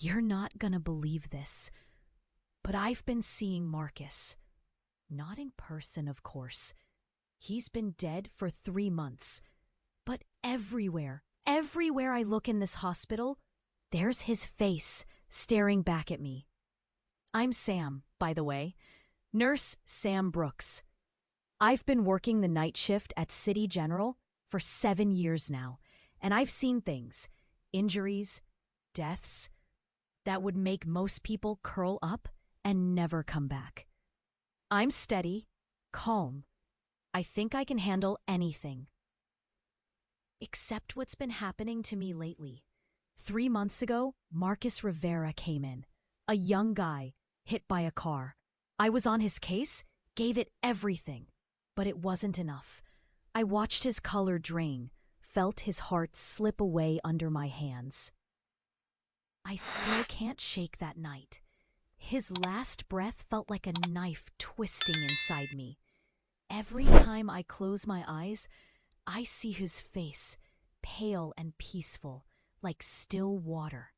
You're not gonna believe this, but I've been seeing Marcus. Not in person, of course. He's been dead for 3 months. But everywhere I look in this hospital, there's his face staring back at me. I'm Sam, by the way. Nurse Sam Brooks. I've been working the night shift at City General for 7 years now, and I've seen things, injuries, deaths, that would make most people curl up and never come back. I'm steady, calm. I think I can handle anything. Except what's been happening to me lately. 3 months ago, Marcus Rivera came in. A young guy, hit by a car. I was on his case, gave it everything. But it wasn't enough. I watched his color drain, felt his heart slip away under my hands. I still can't shake that night. His last breath felt like a knife twisting inside me. Every time I close my eyes, I see his face, pale and peaceful, like still water.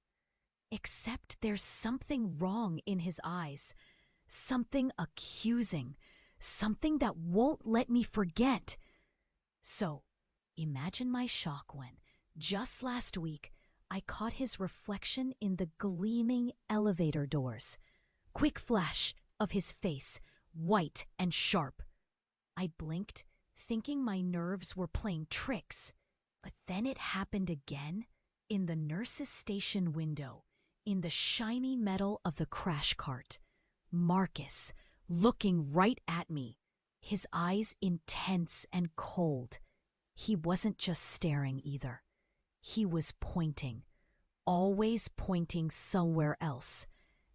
Except there's something wrong in his eyes, something accusing, something that won't let me forget. So, imagine my shock when, just last week, I caught his reflection in the gleaming elevator doors. Quick flash of his face, white and sharp. I blinked, thinking my nerves were playing tricks. But then it happened again, in the nurse's station window, in the shiny metal of the crash cart. Marcus, looking right at me, his eyes intense and cold. He wasn't just staring either. He was pointing, always pointing somewhere else,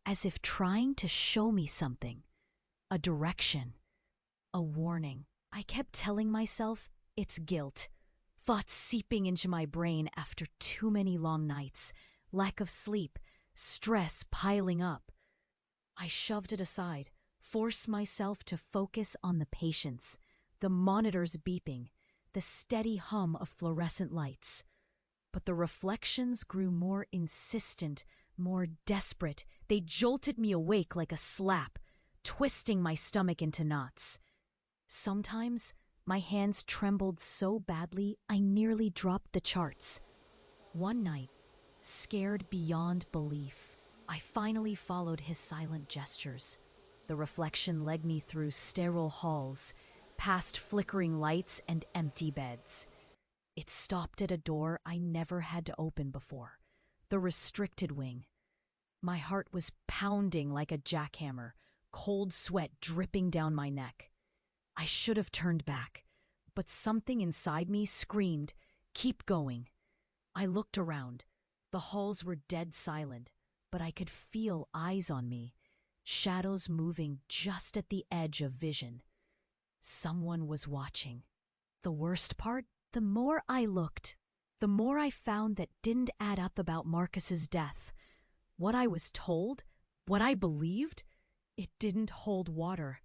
as if trying to show me something, a direction, a warning. I kept telling myself it's guilt, thoughts seeping into my brain after too many long nights, lack of sleep, stress piling up. I shoved it aside, forced myself to focus on the patients, the monitors beeping, the steady hum of fluorescent lights. But the reflections grew more insistent, more desperate. They jolted me awake like a slap, twisting my stomach into knots. Sometimes my hands trembled so badly I nearly dropped the charts. One night, scared beyond belief, I finally followed his silent gestures. The reflection led me through sterile halls, past flickering lights and empty beds. It stopped at a door I never had to open before, the restricted wing. My heart was pounding like a jackhammer, cold sweat dripping down my neck. I should have turned back, but something inside me screamed, "Keep going." I looked around. The halls were dead silent, but I could feel eyes on me, shadows moving just at the edge of vision. Someone was watching. The worst part? The more I looked, the more I found that didn't add up about Marcus's death. What I was told, what I believed, it didn't hold water.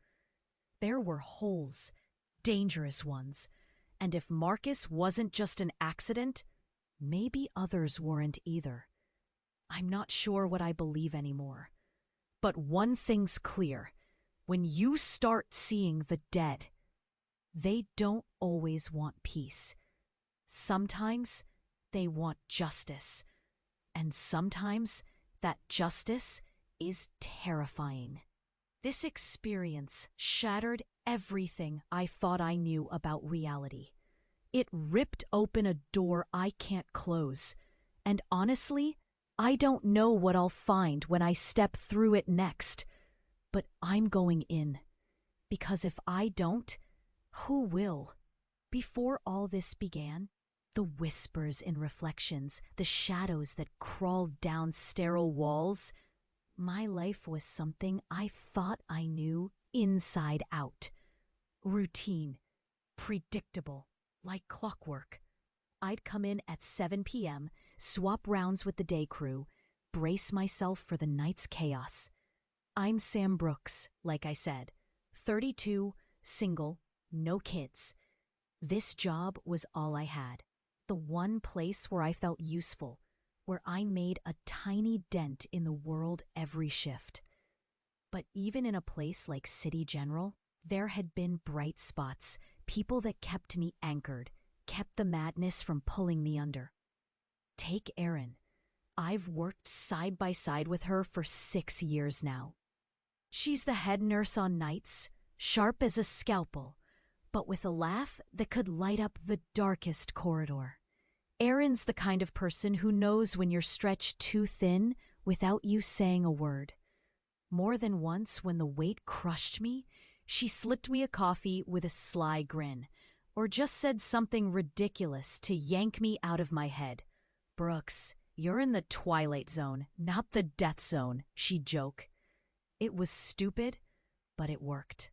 There were holes, dangerous ones, and if Marcus wasn't just an accident, maybe others weren't either. I'm not sure what I believe anymore. But one thing's clear. When you start seeing the dead, they don't always want peace. Sometimes they want justice. And sometimes that justice is terrifying. This experience shattered everything I thought I knew about reality. It ripped open a door I can't close. And honestly, I don't know what I'll find when I step through it next. But I'm going in. Because if I don't, who will? Before all this began, the whispers in reflections, the shadows that crawled down sterile walls, my life was something I thought I knew inside out. Routine, predictable, like clockwork. I'd come in at 7 p.m., swap rounds with the day crew, brace myself for the night's chaos. I'm Sam Brooks, like I said, 32, single, no kids. This job was all I had, the one place where I felt useful, where I made a tiny dent in the world every shift. But even in a place like City General, there had been bright spots, people that kept me anchored, kept the madness from pulling me under. Take Erin. I've worked side by side with her for 6 years now. She's the head nurse on nights, sharp as a scalpel, but with a laugh that could light up the darkest corridor. Erin's the kind of person who knows when you're stretched too thin without you saying a word. More than once, when the weight crushed me, she slipped me a coffee with a sly grin, or just said something ridiculous to yank me out of my head. "Brooks, you're in the twilight zone, not the death zone," she'd joke. It was stupid, but it worked.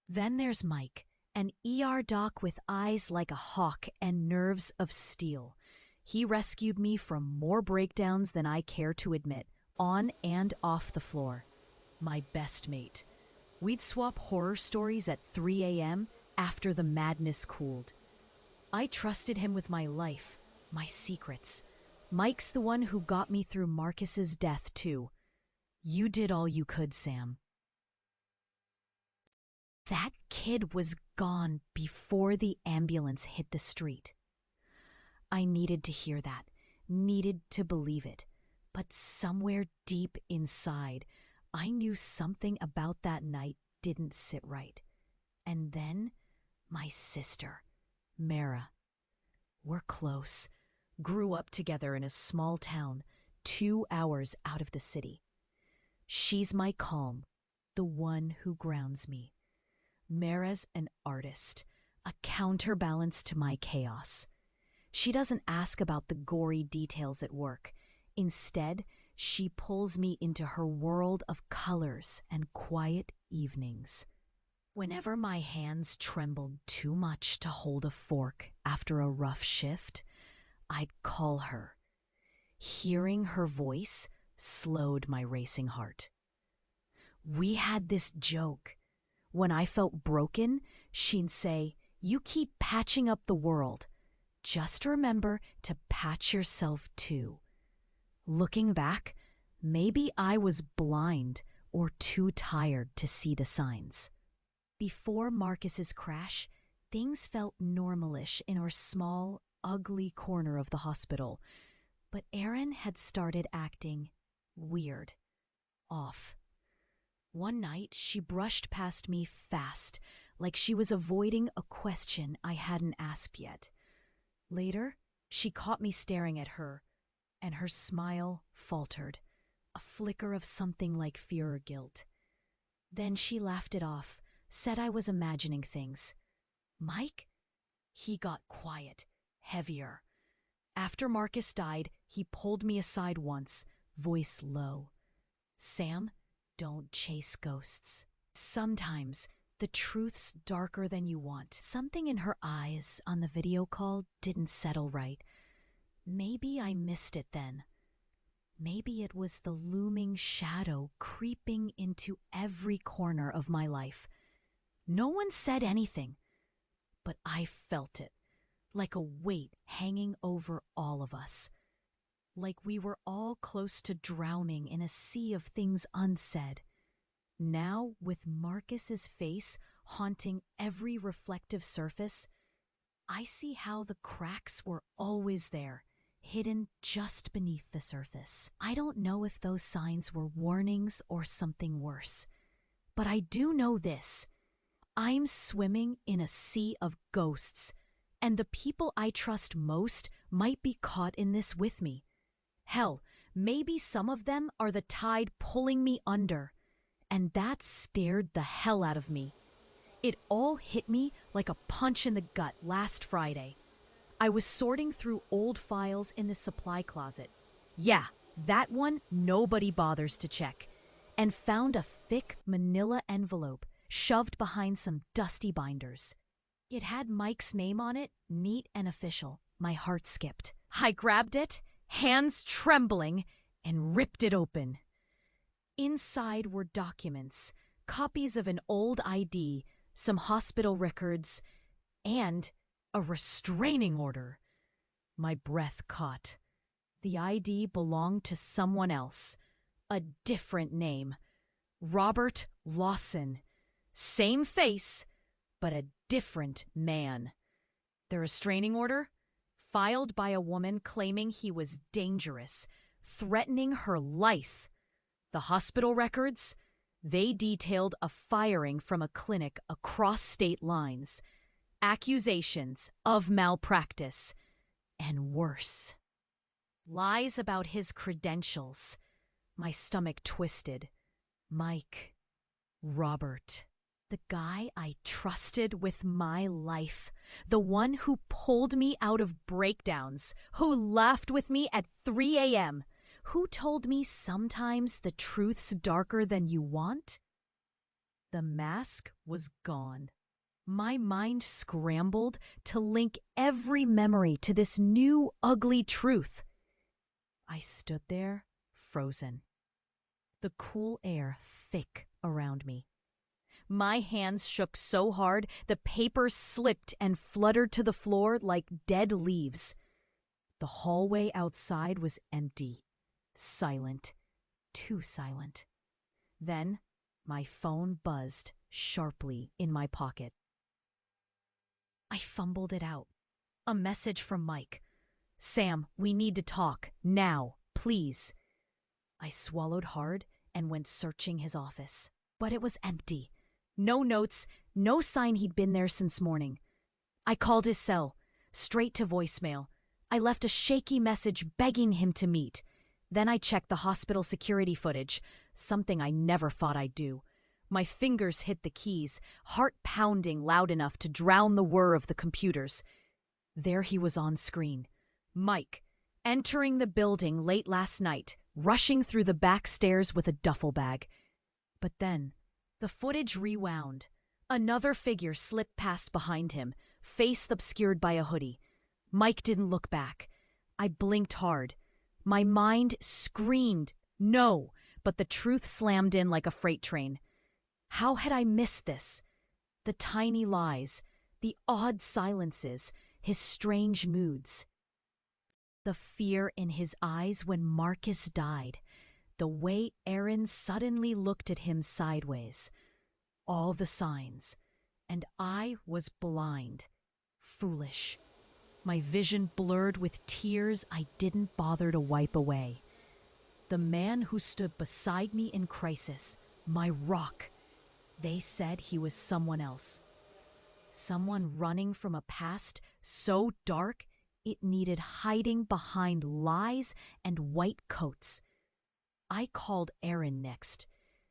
Then there's Mike, an ER doc with eyes like a hawk and nerves of steel. He rescued me from more breakdowns than I care to admit, on and off the floor. My best mate. We'd swap horror stories at 3 a.m. after the madness cooled. I trusted him with my life, my secrets. Mike's the one who got me through Marcus's death, too. You did all you could, Sam. That kid was gone before the ambulance hit the street. I needed to hear that, needed to believe it. But somewhere deep inside, I knew something about that night didn't sit right. And then, my sister, Mara. We're close. Grew up together in a small town, 2 hours out of the city. She's my calm, the one who grounds me. Mara's an artist, a counterbalance to my chaos. She doesn't ask about the gory details at work. Instead, she pulls me into her world of colors and quiet evenings. Whenever my hands trembled too much to hold a fork after a rough shift, I'd call her. Hearing her voice slowed my racing heart. We had this joke. When I felt broken, she'd say, "You keep patching up the world. Just remember to patch yourself too." Looking back, maybe I was blind or too tired to see the signs. Before Marcus's crash, things felt normalish in our small, ugly corner of the hospital. But Erin had started acting weird, off. One night, she brushed past me fast, like she was avoiding a question I hadn't asked yet. Later, she caught me staring at her, and her smile faltered, a flicker of something like fear or guilt. Then she laughed it off, said I was imagining things. Mike? He got quiet, heavier. After Marcus died, he pulled me aside once, voice low. "Sam, don't chase ghosts. Sometimes the truth's darker than you want." Something in her eyes on the video call didn't settle right. Maybe I missed it then. Maybe it was the looming shadow creeping into every corner of my life. No one said anything, but I felt it, like a weight hanging over all of us. Like we were all close to drowning in a sea of things unsaid. Now, with Marcus's face haunting every reflective surface, I see how the cracks were always there, hidden just beneath the surface. I don't know if those signs were warnings or something worse, but I do know this. I'm swimming in a sea of ghosts, and the people I trust most might be caught in this with me. Hell, maybe some of them are the tide pulling me under. And that scared the hell out of me. It all hit me like a punch in the gut last Friday. I was sorting through old files in the supply closet. Yeah, that one nobody bothers to check. And found a thick manila envelope shoved behind some dusty binders. It had Mike's name on it, neat and official. My heart skipped. I grabbed it, hands trembling, and ripped it open. Inside were documents, copies of an old ID, some hospital records, and a restraining order. My breath caught. The ID belonged to someone else. A different name. Robert Lawson. Same face, but a different man. The restraining order? Filed by a woman claiming he was dangerous, threatening her life. The hospital records? They detailed a firing from a clinic across state lines. Accusations of malpractice. And worse. Lies about his credentials. My stomach twisted. Mike. Robert. The guy I trusted with my life. The one who pulled me out of breakdowns. Who laughed with me at 3 a.m. Who told me sometimes the truth's darker than you want? The mask was gone. My mind scrambled to link every memory to this new ugly truth. I stood there, frozen. The cool air thick around me. My hands shook so hard the papers slipped and fluttered to the floor like dead leaves. The hallway outside was empty, silent, too silent. Then my phone buzzed sharply in my pocket. I fumbled it out. A message from Mike. "Sam, we need to talk, now, please." I swallowed hard and went searching his office. But it was empty. No notes, no sign he'd been there since morning. I called his cell, straight to voicemail. I left a shaky message begging him to meet. Then I checked the hospital security footage, something I never thought I'd do. My fingers hit the keys, heart pounding loud enough to drown the whir of the computers. There he was on screen. Mike, entering the building late last night, rushing through the back stairs with a duffel bag. But then, the footage rewound. Another figure slipped past behind him, face obscured by a hoodie. Mike didn't look back. I blinked hard. My mind screamed, no, but the truth slammed in like a freight train. How had I missed this? The tiny lies, the odd silences, his strange moods. The fear in his eyes when Marcus died. The way Aaron suddenly looked at him sideways. All the signs. And I was blind. Foolish. My vision blurred with tears I didn't bother to wipe away. The man who stood beside me in crisis, my rock. They said he was someone else. Someone running from a past so dark it needed hiding behind lies and white coats. I called Erin next.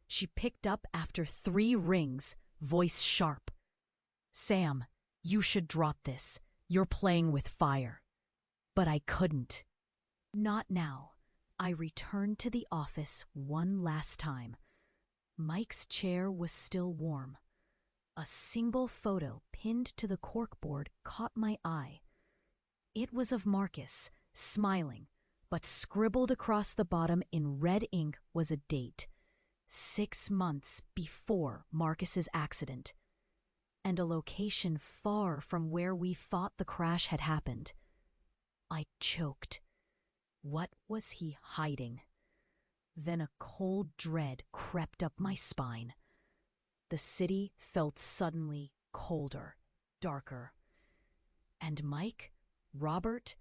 She picked up after 3 rings, voice sharp. "Sam, you should drop this. You're playing with fire." But I couldn't. Not now. I returned to the office one last time. Mike's chair was still warm. A single photo pinned to the corkboard caught my eye. It was of Marcus, smiling, but scribbled across the bottom in red ink was a date. 6 months before Marcus's accident. And a location far from where we thought the crash had happened. I choked. What was he hiding? Then a cold dread crept up my spine. The city felt suddenly colder, darker. And Mike, Robert,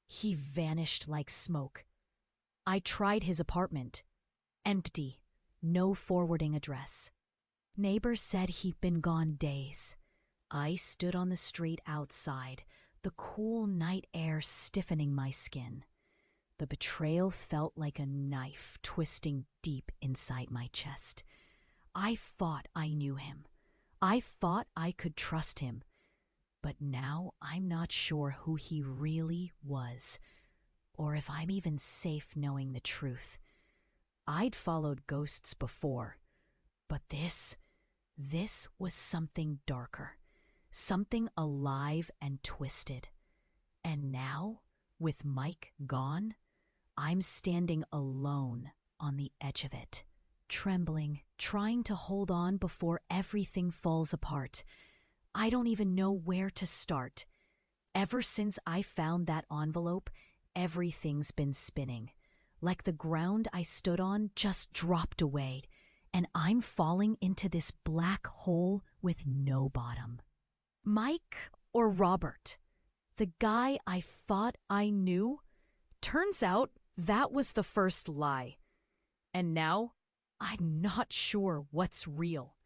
he vanished like smoke. I tried his apartment. Empty, no forwarding address. Neighbors said he'd been gone days. I stood on the street outside, the cool night air stiffening my skin. The betrayal felt like a knife twisting deep inside my chest. I thought I knew him. I thought I could trust him. But now I'm not sure who he really was, or if I'm even safe knowing the truth. I'd followed ghosts before, but this was something darker, something alive and twisted. And now, with Mike gone, I'm standing alone on the edge of it, trembling, trying to hold on before everything falls apart. I don't even know where to start. Ever since I found that envelope, everything's been spinning. Like the ground I stood on just dropped away, and I'm falling into this black hole with no bottom. Mike or Robert, the guy I thought I knew, turns out that was the first lie. And now, I'm not sure what's real.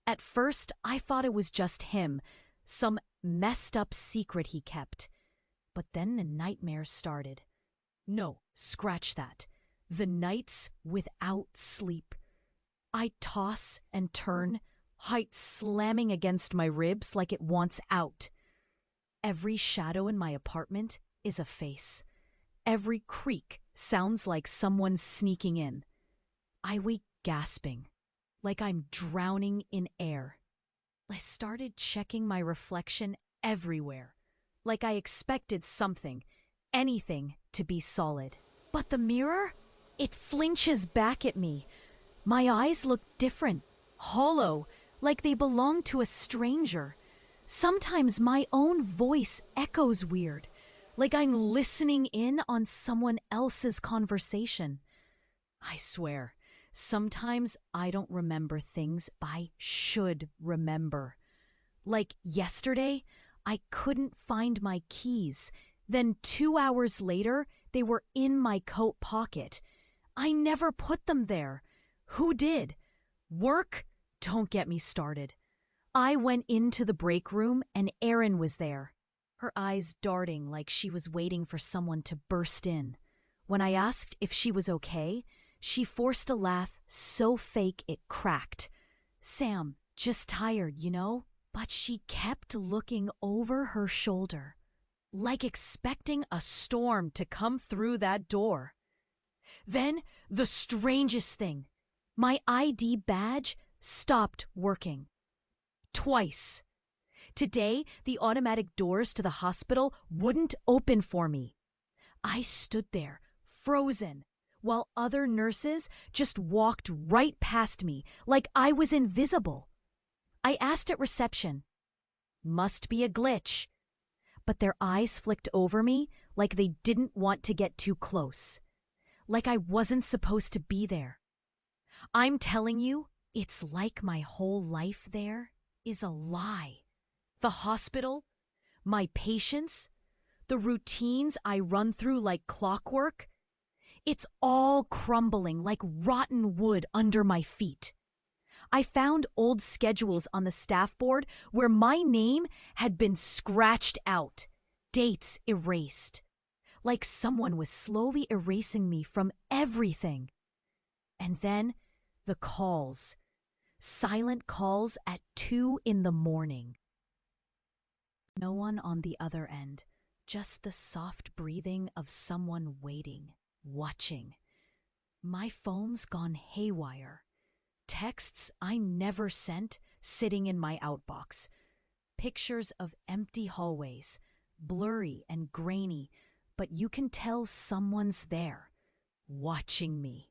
At first, I thought it was just him, some messed up secret he kept. But then the nightmares started. No, scratch that. The nights without sleep. I toss and turn, height slamming against my ribs like it wants out. Every shadow in my apartment is a face. Every creak sounds like someone sneaking in. I wake gasping, like I'm drowning in air. I started checking my reflection everywhere, like I expected something, anything, to be solid. But the mirror? It flinches back at me. My eyes look different, hollow, like they belong to a stranger. Sometimes my own voice echoes weird, like I'm listening in on someone else's conversation. I swear, sometimes I don't remember things I should remember. Like yesterday, I couldn't find my keys. Then 2 hours later, they were in my coat pocket. I never put them there. Who did? Work? Don't get me started. I went into the break room and Erin was there, her eyes darting like she was waiting for someone to burst in. When I asked if she was okay, she forced a laugh so fake it cracked. Sam, just tired, you know? But she kept looking over her shoulder, like expecting a storm to come through that door. Then, the strangest thing. My ID badge stopped working. Twice. Today, the automatic doors to the hospital wouldn't open for me. I stood there, frozen, while other nurses just walked right past me like I was invisible. I asked at reception. Must be a glitch. But their eyes flicked over me like they didn't want to get too close. Like I wasn't supposed to be there. I'm telling you, it's like my whole life there is a lie. The hospital, my patients, the routines I run through like clockwork, it's all crumbling like rotten wood under my feet. I found old schedules on the staff board where my name had been scratched out, dates erased, like someone was slowly erasing me from everything. And then the calls, silent calls at 2 a.m. No one on the other end, just the soft breathing of someone waiting, watching. My phone's gone haywire. Texts I never sent sitting in my outbox. Pictures of empty hallways, blurry and grainy, but you can tell someone's there, watching me.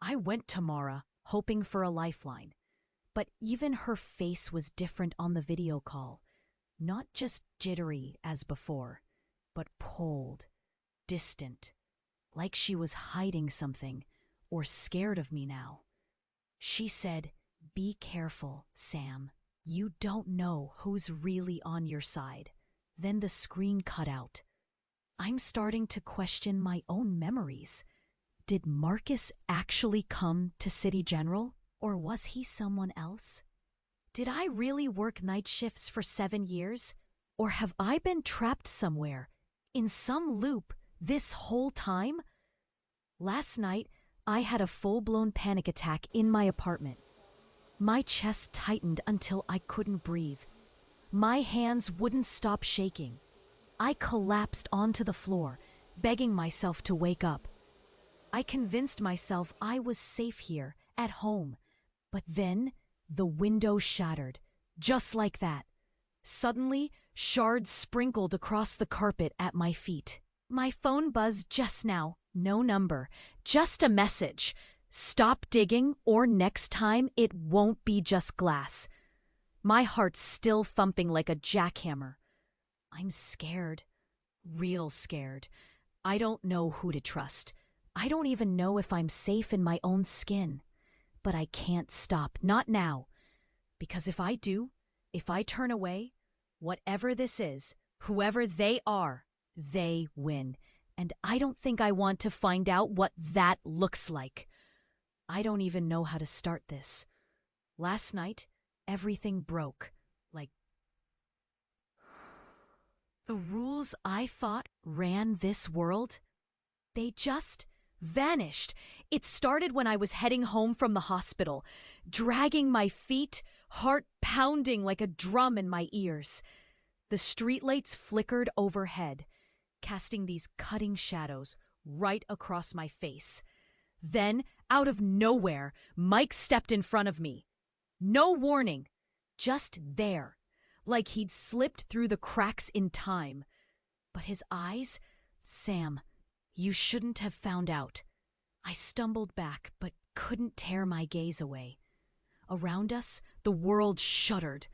I went to Mara, hoping for a lifeline, but even her face was different on the video call. Not just jittery as before, but cold, distant, like she was hiding something or scared of me now. She said, "Be careful, Sam. You don't know who's really on your side." Then the screen cut out. I'm starting to question my own memories. Did Marcus actually come to City General, or was he someone else? Did I really work night shifts for 7 years, or have I been trapped somewhere, in some loop, this whole time? Last night, I had a full-blown panic attack in my apartment. My chest tightened until I couldn't breathe. My hands wouldn't stop shaking. I collapsed onto the floor, begging myself to wake up. I convinced myself I was safe here, at home. But then, the window shattered, just like that. Suddenly, shards sprinkled across the carpet at my feet. My phone buzzed just now. No number, just a message. Stop digging, or next time it won't be just glass. My heart's still thumping like a jackhammer. I'm scared, real scared. I don't know who to trust. I don't even know if I'm safe in my own skin. But I can't stop, not now. Because if I do, if I turn away, whatever this is, whoever they are, they win. And I don't think I want to find out what that looks like. I don't even know how to start this. Last night, everything broke. Like, the rules I thought ran this world, they just vanished. It started when I was heading home from the hospital, dragging my feet, heart pounding like a drum in my ears. The streetlights flickered overhead, casting these cutting shadows right across my face. Then, out of nowhere, Mike stepped in front of me. No warning, just there, like he'd slipped through the cracks in time. But his eyes, Sam, you shouldn't have found out. I stumbled back, but couldn't tear my gaze away. Around us, the world shuddered.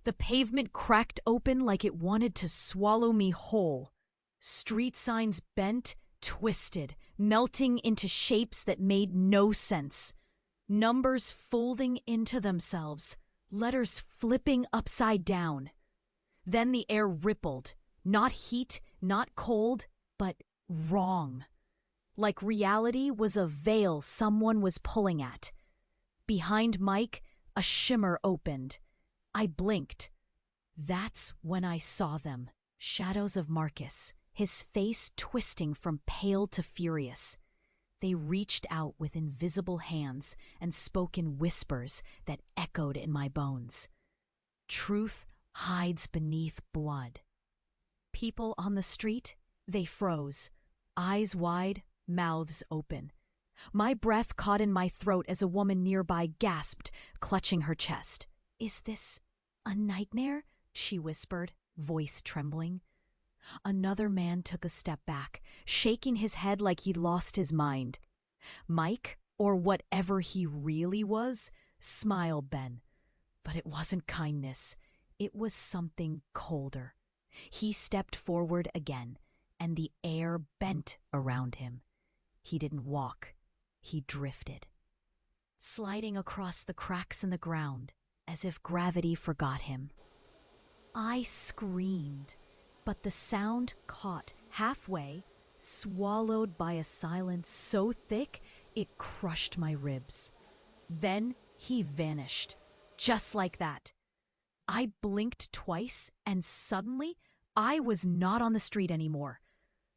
The pavement cracked open like it wanted to swallow me whole. Street signs bent, twisted, melting into shapes that made no sense. Numbers folding into themselves, letters flipping upside down. Then the air rippled, not heat, not cold, but wrong. Like reality was a veil someone was pulling at. Behind Mike, a shimmer opened. I blinked. That's when I saw them. Shadows of Marcus, his face twisting from pale to furious. They reached out with invisible hands and spoke in whispers that echoed in my bones. Truth hides beneath blood. People on the street, they froze, eyes wide, mouths open. My breath caught in my throat as a woman nearby gasped, clutching her chest. "Is this a nightmare?" she whispered, voice trembling. Another man took a step back, shaking his head like he'd lost his mind. Mike, or whatever he really was, smiled then. But it wasn't kindness. It was something colder. He stepped forward again, and the air bent around him. He didn't walk. He drifted, sliding across the cracks in the ground, as if gravity forgot him. I screamed, but the sound caught halfway, swallowed by a silence so thick it crushed my ribs. Then he vanished, just like that. I blinked twice, and suddenly I was not on the street anymore.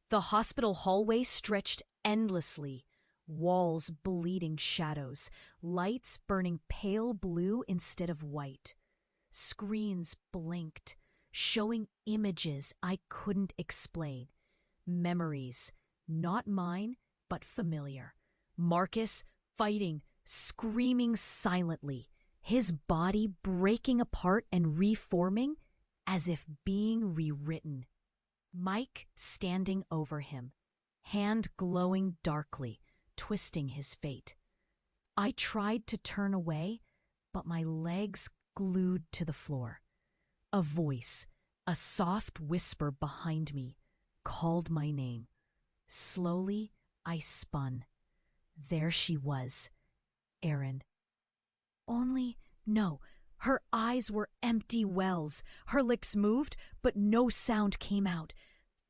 The hospital hallway stretched endlessly, walls bleeding shadows, lights burning pale blue instead of white. Screens blinked, showing images I couldn't explain. Memories, not mine, but familiar. Marcus fighting, screaming silently, his body breaking apart and reforming as if being rewritten. Mike standing over him, hand glowing darkly, twisting his fate. I tried to turn away, but my legs glued to the floor. A voice, a soft whisper behind me, called my name. Slowly, I spun. There she was, Erin. No, her eyes were empty wells. Her lips moved, but no sound came out.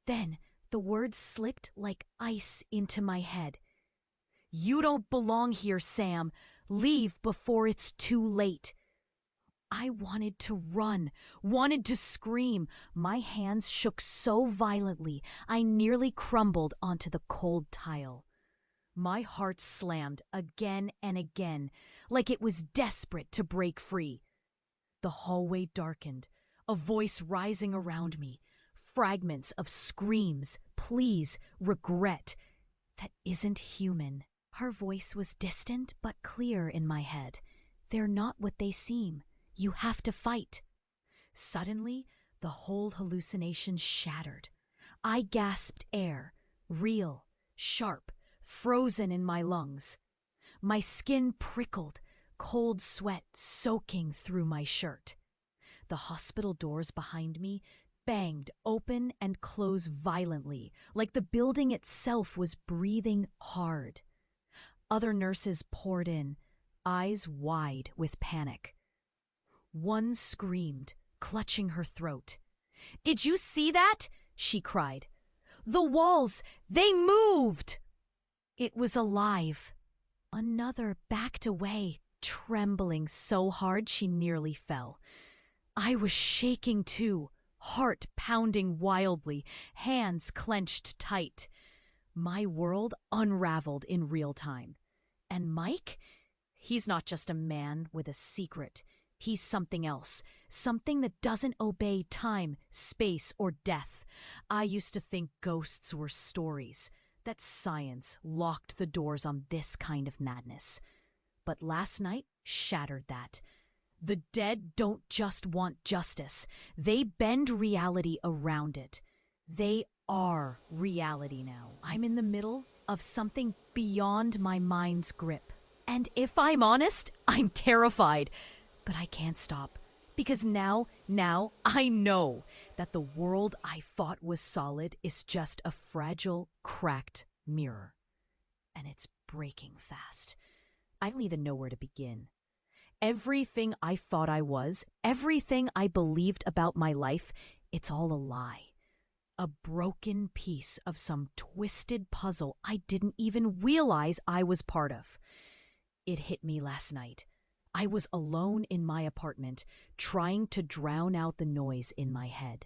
Then the words slipped like ice into my head. "You don't belong here, Sam. Leave before it's too late." I wanted to run, wanted to scream. My hands shook so violently, I nearly crumbled onto the cold tile. My heart slammed again and again, like it was desperate to break free. The hallway darkened, a voice rising around me, fragments of screams, pleas, regret. That isn't human. Her voice was distant but clear in my head. They're not what they seem. You have to fight. Suddenly, the whole hallucination shattered. I gasped air, real, sharp, frozen in my lungs. My skin prickled, cold sweat soaking through my shirt. The hospital doors behind me banged open and close violently, like the building itself was breathing hard. Other nurses poured in, eyes wide with panic. One screamed, clutching her throat. "Did you see that?" she cried. "The walls, they moved!" It was alive. Another backed away, trembling so hard she nearly fell. I was shaking too, heart pounding wildly, hands clenched tight. My world unraveled in real time. And Mike? He's not just a man with a secret. He's something else, something that doesn't obey time, space, or death. I used to think ghosts were stories, that science locked the doors on this kind of madness. But last night shattered that. The dead don't just want justice. They bend reality around it. They are reality now. I'm in the middle of something beyond my mind's grip. And if I'm honest, I'm terrified. But I can't stop. Because now I know that the world I thought was solid is just a fragile, cracked mirror. And it's breaking fast. I don't even know where to begin. Everything I thought I was, everything I believed about my life, it's all a lie. A broken piece of some twisted puzzle I didn't even realize I was part of. It hit me last night. I was alone in my apartment, trying to drown out the noise in my head.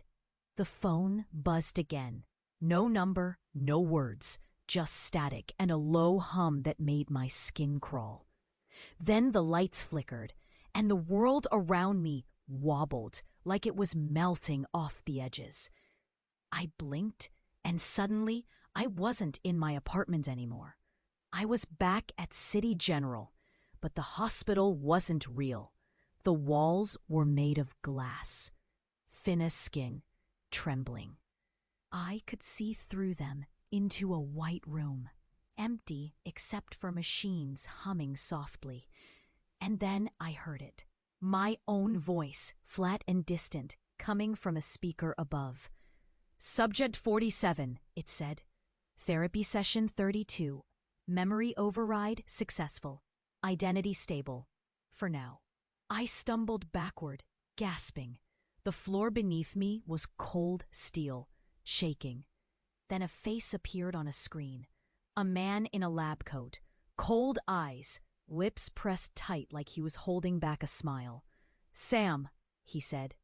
The phone buzzed again. No number, no words, just static and a low hum that made my skin crawl. Then the lights flickered, and the world around me wobbled like it was melting off the edges. I blinked, and suddenly I wasn't in my apartment anymore. I was back at City General, but the hospital wasn't real. The walls were made of glass, thin as skin, trembling. I could see through them into a white room, empty except for machines humming softly. And then I heard it, my own voice, flat and distant, coming from a speaker above. "Subject 47, it said. "Therapy session 32. Memory override successful. Identity stable. For now." I stumbled backward, gasping. The floor beneath me was cold steel, shaking. Then a face appeared on a screen. A man in a lab coat, cold eyes, lips pressed tight like he was holding back a smile. "Sam," he said,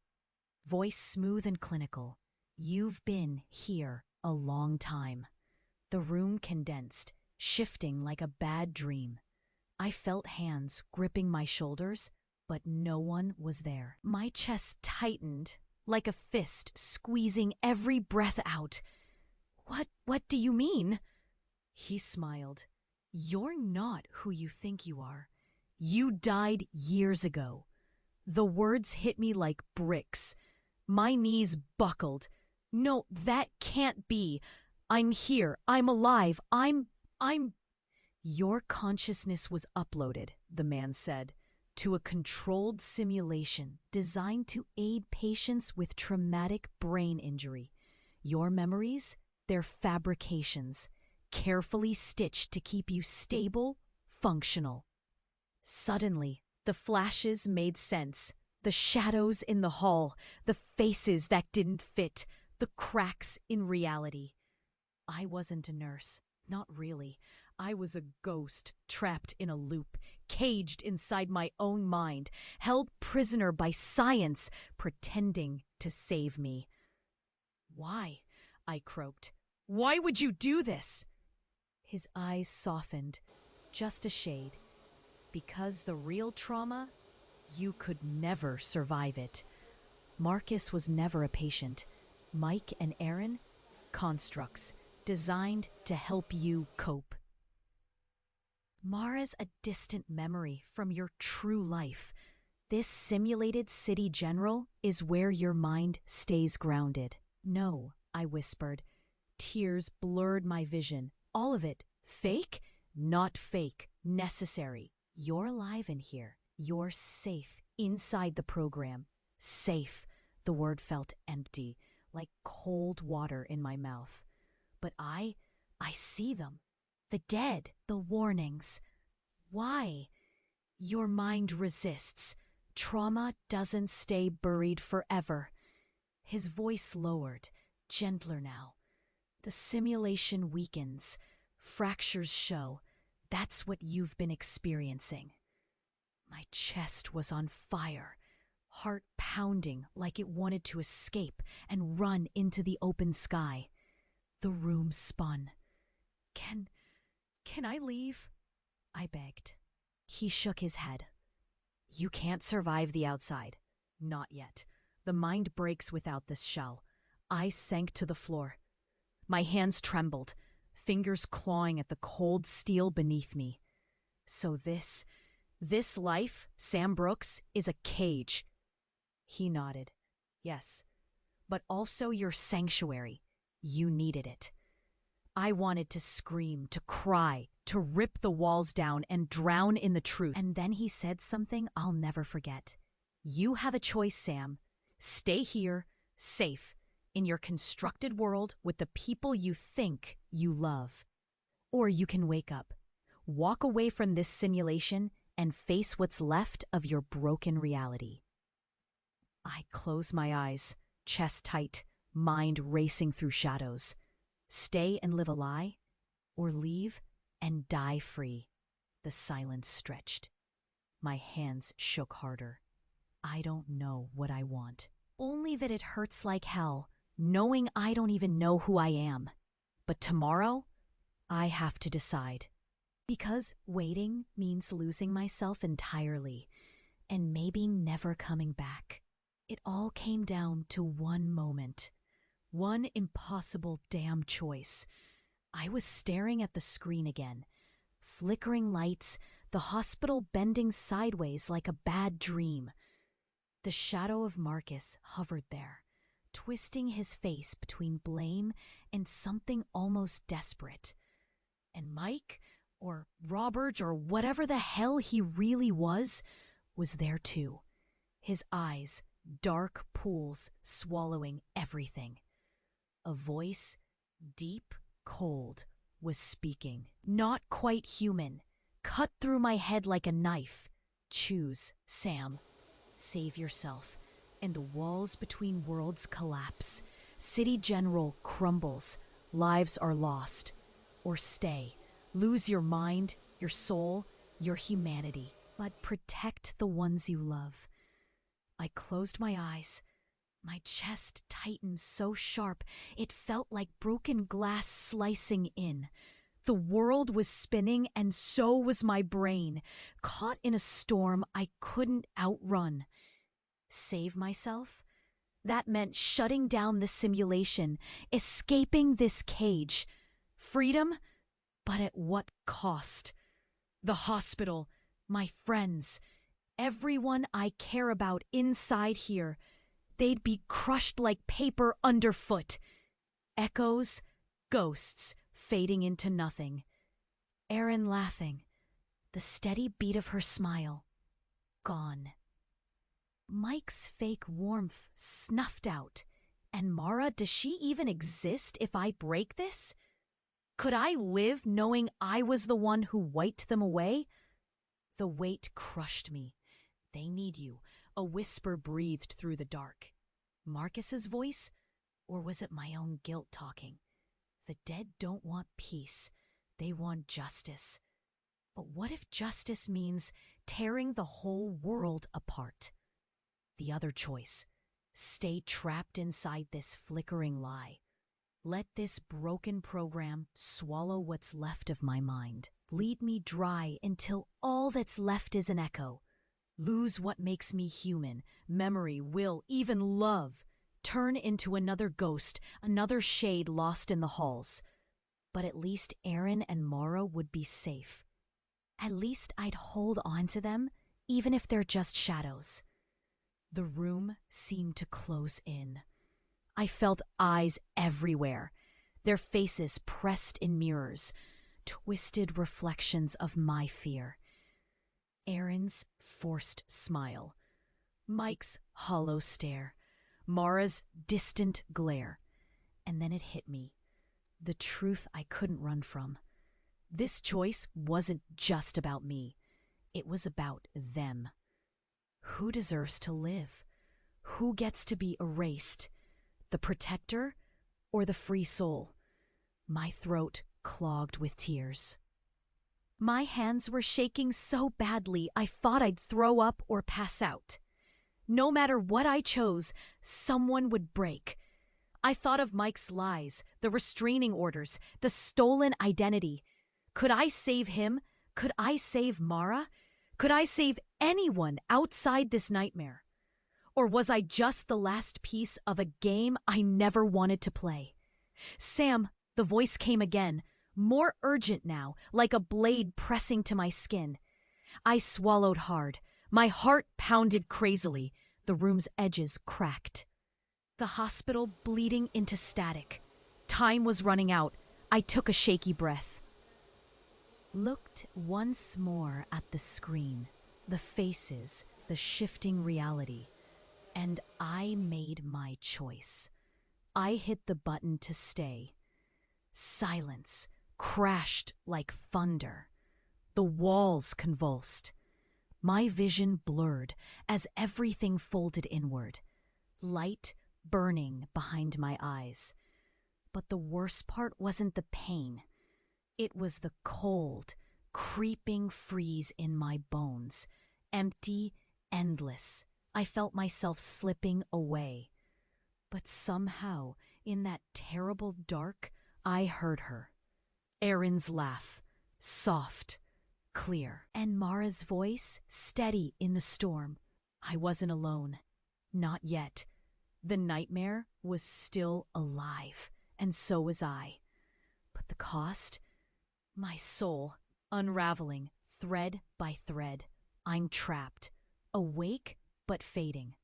voice smooth and clinical. "You've been here a long time." The room condensed, shifting like a bad dream. I felt hands gripping my shoulders, but no one was there. My chest tightened, like a fist squeezing every breath out. What do you mean?" He smiled. "You're not who you think you are. You died years ago." The words hit me like bricks. My knees buckled. "No, that can't be. I'm here. I'm alive. I'm... "Your consciousness was uploaded," the man said, "to a controlled simulation designed to aid patients with traumatic brain injury. Your memories, they're fabrications, carefully stitched to keep you stable, functional." Suddenly, the flashes made sense. The shadows in the hall, the faces that didn't fit, the cracks in reality. I wasn't a nurse, not really. I was a ghost trapped in a loop, caged inside my own mind, held prisoner by science, pretending to save me. "Why?" I croaked. "Why would you do this?" His eyes softened, just a shade. "Because the real trauma, you could never survive it. Marcus was never a patient. Mike and Aaron, constructs designed to help you cope. Mara's a distant memory from your true life. This simulated City General is where your mind stays grounded." "No," I whispered. Tears blurred my vision. "All of it. Fake? Not fake. Necessary. You're alive in here. You're safe inside the program." Safe. The word felt empty, like cold water in my mouth. But I see them. The dead, the warnings. Why? Your mind resists. Trauma doesn't stay buried forever. His voice lowered, gentler now. The simulation weakens. Fractures show. That's what you've been experiencing. My chest was on fire, heart pounding like it wanted to escape and run into the open sky. The room spun. Can I leave? I begged. He shook his head. You can't survive the outside. Not yet. The mind breaks without this shell. I sank to the floor. My hands trembled, fingers clawing at the cold steel beneath me. So this life, Sam Brooks, is a cage. He nodded. Yes, but also your sanctuary. You needed it. I wanted to scream, to cry, to rip the walls down and drown in the truth. And then he said something I'll never forget. You have a choice, Sam. Stay here, safe, in your constructed world with the people you think you love. Or you can wake up, walk away from this simulation, and face what's left of your broken reality. I close my eyes, chest tight, mind racing through shadows. Stay and live a lie, or leave and die free. The silence stretched. My hands shook harder. I don't know what I want. Only that it hurts like hell, knowing I don't even know who I am. But tomorrow, I have to decide. Because waiting means losing myself entirely, and maybe never coming back. It all came down to one moment. One impossible damn choice. I was staring at the screen again. Flickering lights, the hospital bending sideways like a bad dream. The shadow of Marcus hovered there, twisting his face between blame and something almost desperate. And Mike, or Robert, or whatever the hell he really was there too. His eyes, dark pools swallowing everything. A voice, deep, cold, was speaking. Not quite human. Cut through my head like a knife. Choose, Sam. Save yourself. And the walls between worlds collapse. City General crumbles. Lives are lost. Or stay. Lose your mind, your soul, your humanity. But protect the ones you love. I closed my eyes. My chest tightened so sharp, it felt like broken glass slicing in. The world was spinning, and so was my brain, caught in a storm I couldn't outrun. Save myself? That meant shutting down the simulation, escaping this cage. Freedom? But at what cost? The hospital, my friends, everyone I care about inside here, they'd be crushed like paper underfoot. Echoes, ghosts fading into nothing. Erin laughing, the steady beat of her smile, gone. Mike's fake warmth snuffed out. And Mara, does she even exist if I break this? Could I live knowing I was the one who wiped them away? The weight crushed me. They need you. A whisper breathed through the dark. Marcus's voice? Or was it my own guilt talking? The dead don't want peace. They want justice. But what if justice means tearing the whole world apart? The other choice. Stay trapped inside this flickering lie. Let this broken program swallow what's left of my mind. Bleed me dry until all that's left is an echo. Lose what makes me human, memory, will, even love. Turn into another ghost, another shade lost in the halls. But at least Erin and Mara would be safe. At least I'd hold on to them, even if they're just shadows. The room seemed to close in. I felt eyes everywhere, their faces pressed in mirrors, twisted reflections of my fear. Erin's forced smile, Mike's hollow stare, Mara's distant glare. And then it hit me. The truth I couldn't run from. This choice wasn't just about me. It was about them. Who deserves to live? Who gets to be erased? The protector or the free soul? My throat clogged with tears. My hands were shaking so badly I thought I'd throw up or pass out. No matter what I chose, someone would break. I thought of Mike's lies, the restraining orders, the stolen identity. Could I save him? Could I save Mara? Could I save anyone outside this nightmare? Or was I just the last piece of a game I never wanted to play? Sam, the voice came again, more urgent now, like a blade pressing to my skin. I swallowed hard. My heart pounded crazily. The room's edges cracked. The hospital bleeding into static. Time was running out. I took a shaky breath. Looked once more at the screen, the faces, the shifting reality. And I made my choice. I hit the button to stay. Silence crashed like thunder. The walls convulsed. My vision blurred as everything folded inward. Light burning behind my eyes. But the worst part wasn't the pain. It was the cold, creeping freeze in my bones. Empty, endless. I felt myself slipping away. But somehow, in that terrible dark, I heard her. Erin's laugh, soft, clear, and Mara's voice steady in the storm. I wasn't alone. Not yet. The nightmare was still alive, and so was I. But the cost? My soul, unraveling, thread by thread. I'm trapped, awake but fading,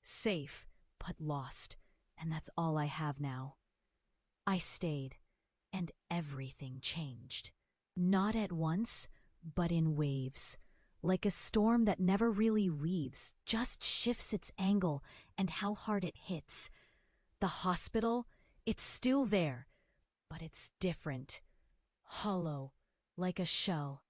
safe but lost, and that's all I have now. I stayed, and everything changed. Not at once, but in waves, like a storm that never really leaves, just shifts its angle and how hard it hits. The hospital, it's still there, but it's different, hollow, like a shell.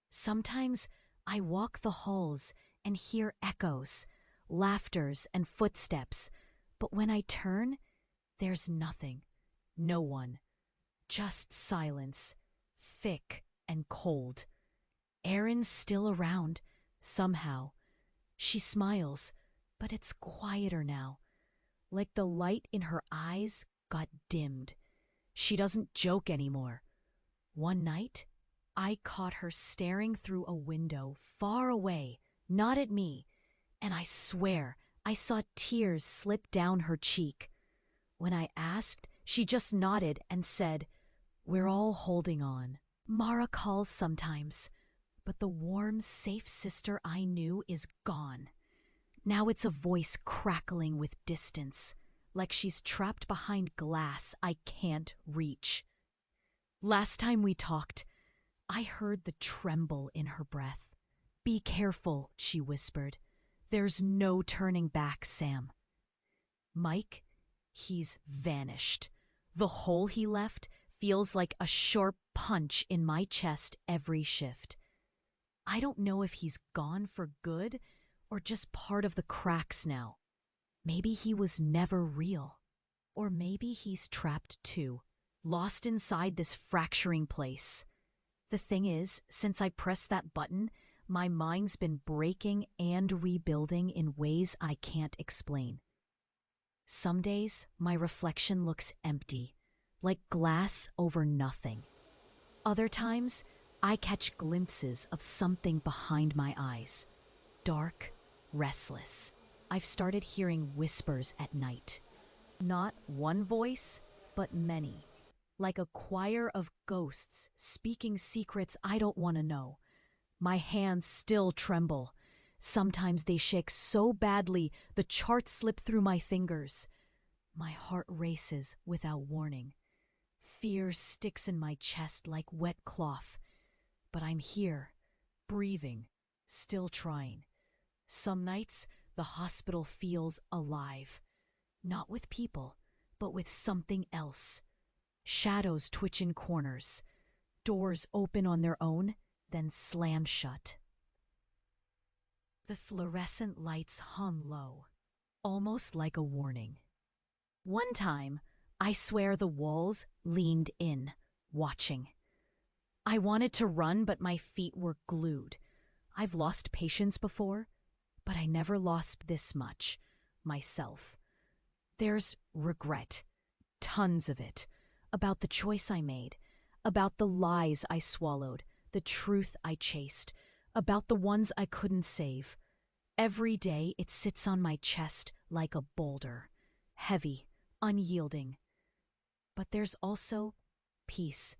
Sometimes I walk the halls and hear echoes, laughters and footsteps, but when I turn, there's nothing, no one, just silence, thick and cold. Erin's still around, somehow. She smiles, but it's quieter now, like the light in her eyes got dimmed. She doesn't joke anymore. One night, I caught her staring through a window far away, not at me, and I swear I saw tears slip down her cheek. When I asked, she just nodded and said, "We're all holding on." Mara calls sometimes, but the warm, safe sister I knew is gone. Now it's a voice crackling with distance, like she's trapped behind glass I can't reach. Last time we talked, I heard the tremble in her breath. "Be careful," she whispered. "There's no turning back, Sam." Mike, he's vanished. The hole he left feels like a sharp punch in my chest every shift. I don't know if he's gone for good or just part of the cracks now. Maybe he was never real. Or maybe he's trapped too, lost inside this fracturing place. The thing is, since I pressed that button, my mind's been breaking and rebuilding in ways I can't explain. Some days, my reflection looks empty, like glass over nothing. Other times, I catch glimpses of something behind my eyes. Dark, restless. I've started hearing whispers at night. Not one voice, but many. Like a choir of ghosts speaking secrets I don't want to know. My hands still tremble. Sometimes they shake so badly the charts slip through my fingers. My heart races without warning. Fear sticks in my chest like wet cloth. But I'm here, breathing, still trying. Some nights, the hospital feels alive. Not with people, but with something else. Shadows twitch in corners. Doors open on their own, then slam shut. The fluorescent lights hung low, almost like a warning. One time, I swear the walls leaned in, watching. I wanted to run, but my feet were glued. I've lost patience before, but I never lost this much, myself. There's regret, tons of it, about the choice I made, about the lies I swallowed, the truth I chased, about the ones I couldn't save. Every day it sits on my chest like a boulder, heavy, unyielding. But there's also peace.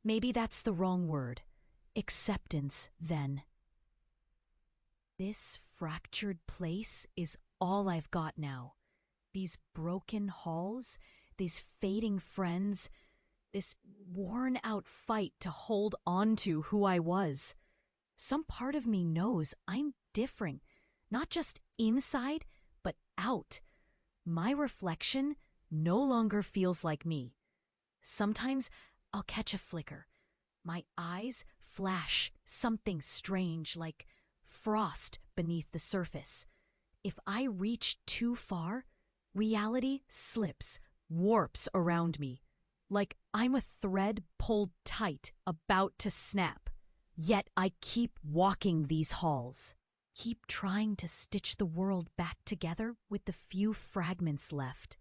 Maybe that's the wrong word. Acceptance, then. This fractured place is all I've got now. These broken halls, these fading friends, this worn-out fight to hold on to who I was. Some part of me knows I'm different, not just inside, but out. My reflection no longer feels like me. Sometimes I'll catch a flicker. My eyes flash something strange, like frost beneath the surface. If I reach too far, reality slips, warps around me, like I'm a thread pulled tight, about to snap. Yet I keep walking these halls, keep trying to stitch the world back together with the few fragments left.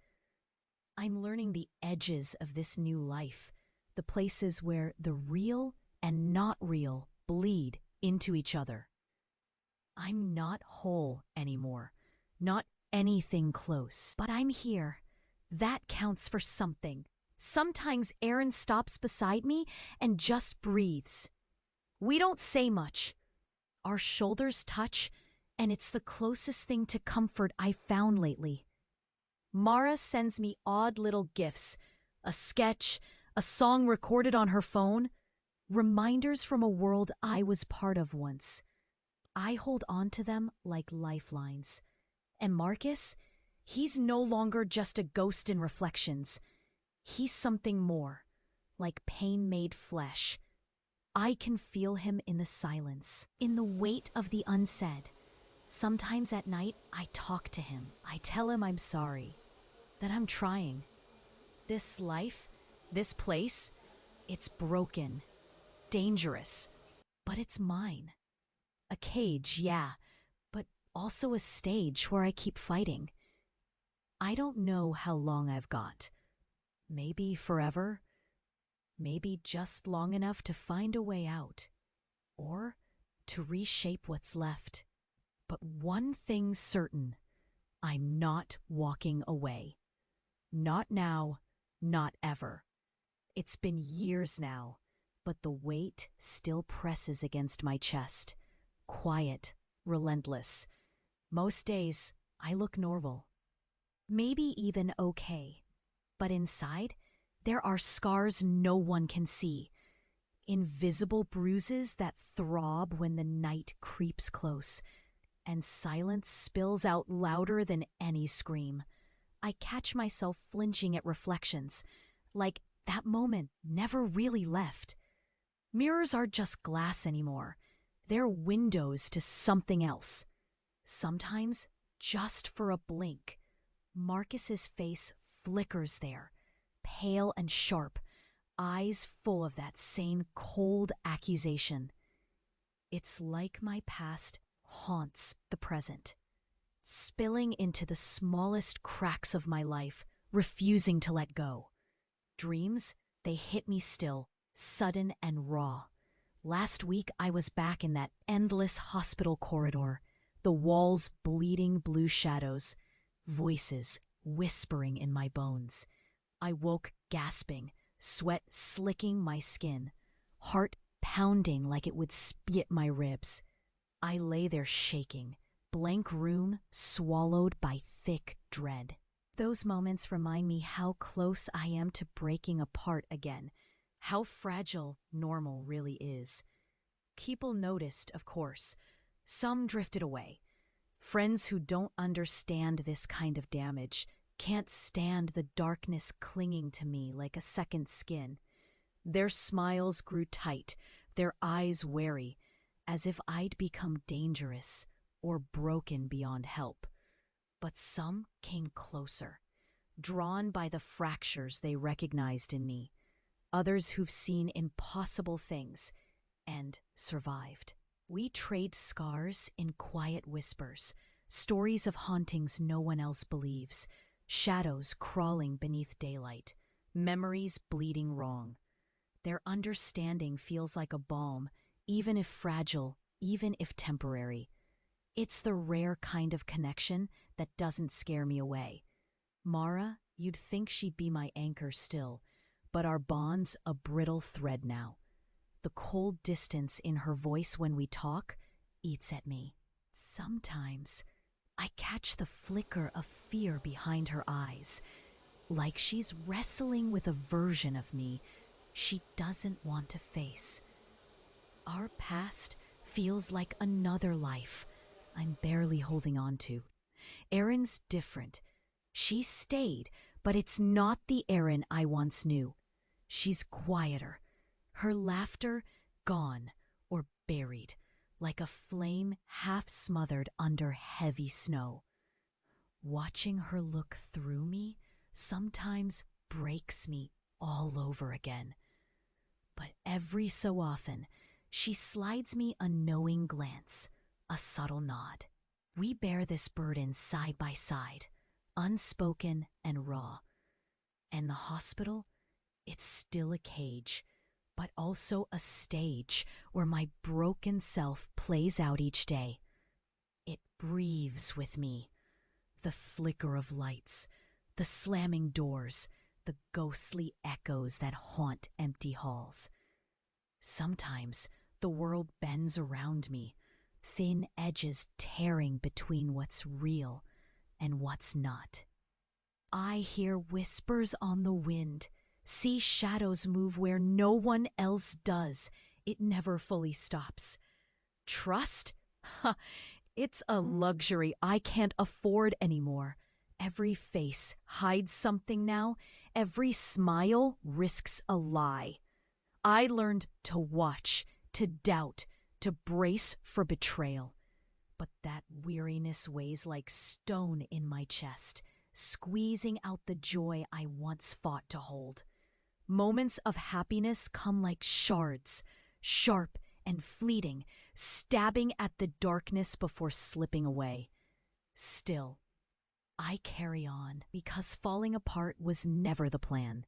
I'm learning the edges of this new life, the places where the real and not real bleed into each other. I'm not whole anymore, not anything close, but I'm here. That counts for something. Sometimes Aaron stops beside me and just breathes. We don't say much. Our shoulders touch, and it's the closest thing to comfort I've found lately. Mara sends me odd little gifts, a sketch, a song recorded on her phone, reminders from a world I was part of once. I hold on to them like lifelines. And Marcus, he's no longer just a ghost in reflections. He's something more, like pain made flesh. I can feel him in the silence, in the weight of the unsaid. Sometimes at night, I talk to him. I tell him I'm sorry, that I'm trying. This life, this place, it's broken, dangerous, but it's mine. A cage, yeah, but also a stage where I keep fighting. I don't know how long I've got. Maybe forever. Maybe just long enough to find a way out. Or to reshape what's left. But one thing's certain. I'm not walking away. Not now, not ever. It's been years now, but the weight still presses against my chest. Quiet, relentless. Most days, I look normal. Maybe even okay. But inside, there are scars no one can see. Invisible bruises that throb when the night creeps close, and silence spills out louder than any scream. I catch myself flinching at reflections, like that moment never really left. Mirrors aren't just glass anymore. They're windows to something else. Sometimes, just for a blink, Marcus's face flickers there, pale and sharp, eyes full of that same cold accusation. It's like my past haunts the present, spilling into the smallest cracks of my life, refusing to let go. Dreams, they hit me still, sudden and raw. Last week I was back in that endless hospital corridor, the walls bleeding blue shadows, voices whispering in my bones. I woke gasping, sweat slicking my skin, heart pounding like it would split my ribs. I lay there shaking, blank room swallowed by thick dread. Those moments remind me how close I am to breaking apart again, how fragile normal really is. People noticed, of course. Some drifted away. Friends who don't understand this kind of damage, Can't stand the darkness clinging to me like a second skin. Their smiles grew tight, their eyes wary, as if I'd become dangerous or broken beyond help. But some came closer, drawn by the fractures they recognized in me. Others who've seen impossible things and survived. We trade scars in quiet whispers, stories of hauntings no one else believes, shadows crawling beneath daylight, memories bleeding wrong. Their understanding feels like a balm, even if fragile, even if temporary. It's the rare kind of connection that doesn't scare me away. Mara, you'd think she'd be my anchor still, but our bond's a brittle thread now. The cold distance in her voice when we talk eats at me. Sometimes I catch the flicker of fear behind her eyes, like she's wrestling with a version of me she doesn't want to face. Our past feels like another life I'm barely holding on to. Erin's different. She stayed, but it's not the Erin I once knew. She's quieter, her laughter gone or buried, like a flame half smothered under heavy snow. Watching her look through me sometimes breaks me all over again. But every so often, she slides me a knowing glance, a subtle nod. We bear this burden side by side, unspoken and raw. And the hospital, it's still a cage, but also a stage where my broken self plays out each day. It breathes with me. The flicker of lights, the slamming doors, the ghostly echoes that haunt empty halls. Sometimes the world bends around me, thin edges tearing between what's real and what's not. I hear whispers on the wind, see shadows move where no one else does. It never fully stops. Trust? Ha! It's a luxury I can't afford anymore. Every face hides something now. Every smile risks a lie. I learned to watch, to doubt, to brace for betrayal. But that weariness weighs like stone in my chest, squeezing out the joy I once fought to hold. Moments of happiness come like shards, sharp and fleeting, stabbing at the darkness before slipping away. Still, I carry on because falling apart was never the plan.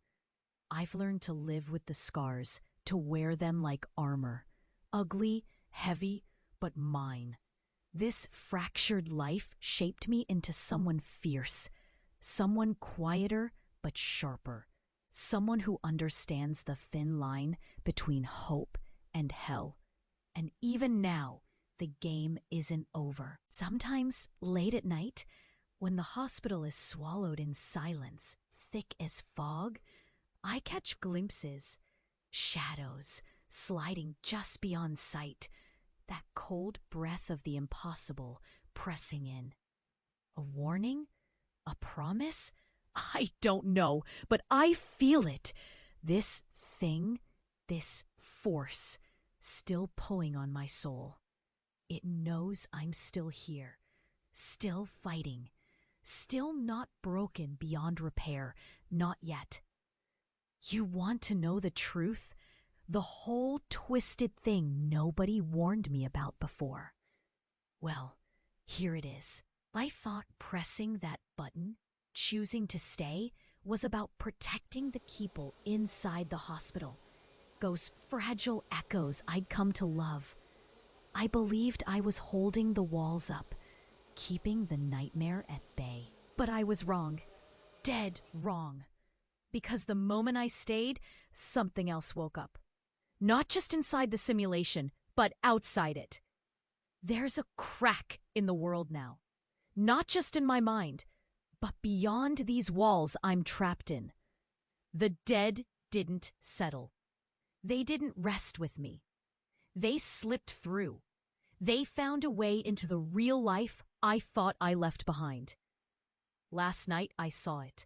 I've learned to live with the scars, to wear them like armor. Ugly, heavy, but mine. This fractured life shaped me into someone fierce, someone quieter but sharper, someone who understands the thin line between hope and hell. And even now, the game isn't over. Sometimes, late at night, when the hospital is swallowed in silence, thick as fog, I catch glimpses, shadows sliding just beyond sight, that cold breath of the impossible pressing in. A warning? A promise? I don't know, but I feel it. This thing, this force, still pulling on my soul. It knows I'm still here, still fighting, still not broken beyond repair, not yet. You want to know the truth? The whole twisted thing nobody warned me about before. Well, here it is. I thought pressing that button, choosing to stay, was about protecting the people inside the hospital, those fragile echoes I'd come to love. I believed I was holding the walls up, keeping the nightmare at bay. But I was wrong. Dead wrong. Because the moment I stayed, something else woke up. Not just inside the simulation, but outside it. There's a crack in the world now. Not just in my mind, but beyond these walls I'm trapped in. The dead didn't settle. They didn't rest with me. They slipped through. They found a way into the real life I thought I left behind. Last night I saw it.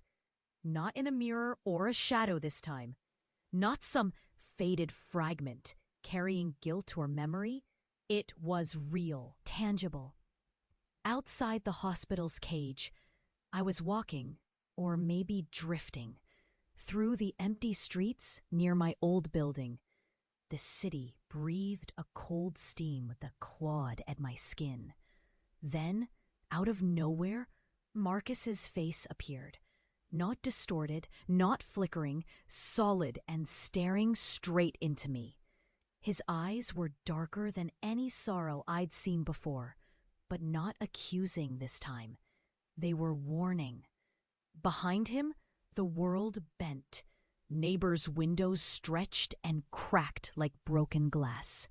Not in a mirror or a shadow this time. Not some faded fragment carrying guilt or memory. It was real, tangible. Outside the hospital's cage, I was walking, or maybe drifting, through the empty streets near my old building. The city breathed a cold steam that clawed at my skin. Then, out of nowhere, Marcus's face appeared. Not distorted, not flickering, solid and staring straight into me. His eyes were darker than any sorrow I'd seen before, but not accusing this time. They were warning. Behind him, the world bent. Neighbors' windows stretched and cracked like broken glass.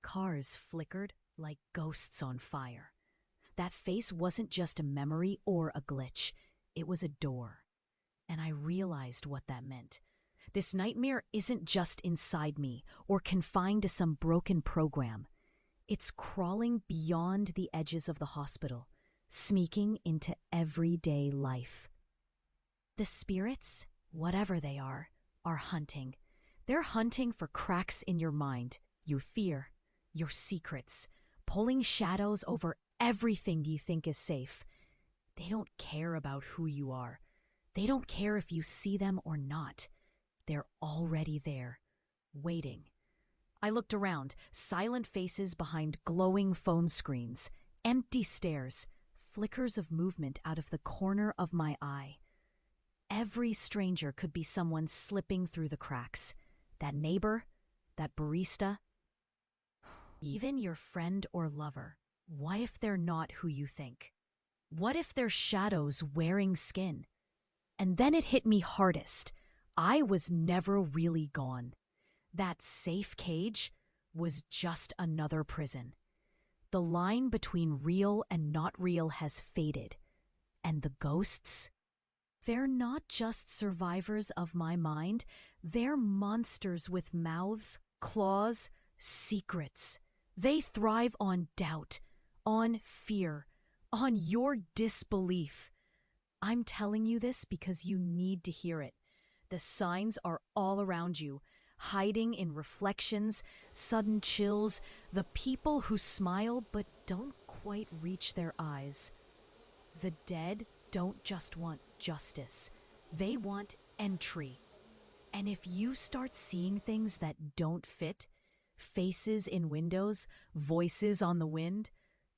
Cars flickered like ghosts on fire. That face wasn't just a memory or a glitch. It was a door. And I realized what that meant. This nightmare isn't just inside me or confined to some broken program. It's crawling beyond the edges of the hospital, sneaking into everyday life. The spirits, whatever they are hunting. They're hunting for cracks in your mind, your fear, your secrets, pulling shadows over everything you think is safe. They don't care about who you are. They don't care if you see them or not. They're already there, waiting. I looked around, silent faces behind glowing phone screens, empty stares, flickers of movement out of the corner of my eye. Every stranger could be someone slipping through the cracks. That neighbor, that barista, even your friend or lover. What if they're not who you think? What if they're shadows wearing skin? And then it hit me hardest. I was never really gone. That safe cage was just another prison. The line between real and not real has faded. And the ghosts? They're not just survivors of my mind. They're monsters with mouths, claws, secrets. They thrive on doubt, on fear, on your disbelief. I'm telling you this because you need to hear it. The signs are all around you, hiding in reflections, sudden chills, the people who smile but don't quite reach their eyes. The dead don't just want justice. They want entry. And if you start seeing things that don't fit, faces in windows, voices on the wind,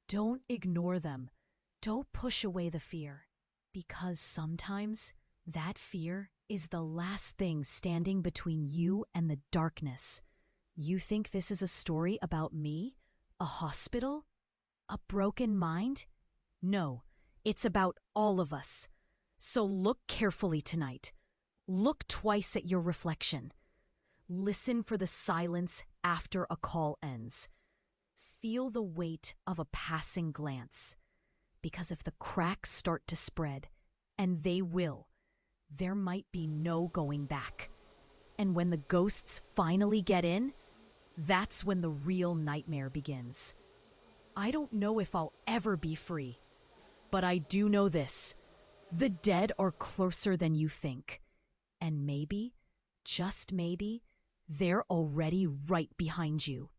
don't ignore them. Don't push away the fear. Because sometimes that fear is the last thing standing between you and the darkness. You think this is a story about me? A hospital? A broken mind? No, it's about all of us. So look carefully tonight. Look twice at your reflection. Listen for the silence after a call ends. Feel the weight of a passing glance. Because if the cracks start to spread, and they will, there might be no going back. And when the ghosts finally get in, that's when the real nightmare begins. I don't know if I'll ever be free, but I do know this. The dead are closer than you think. And maybe, just maybe, they're already right behind you.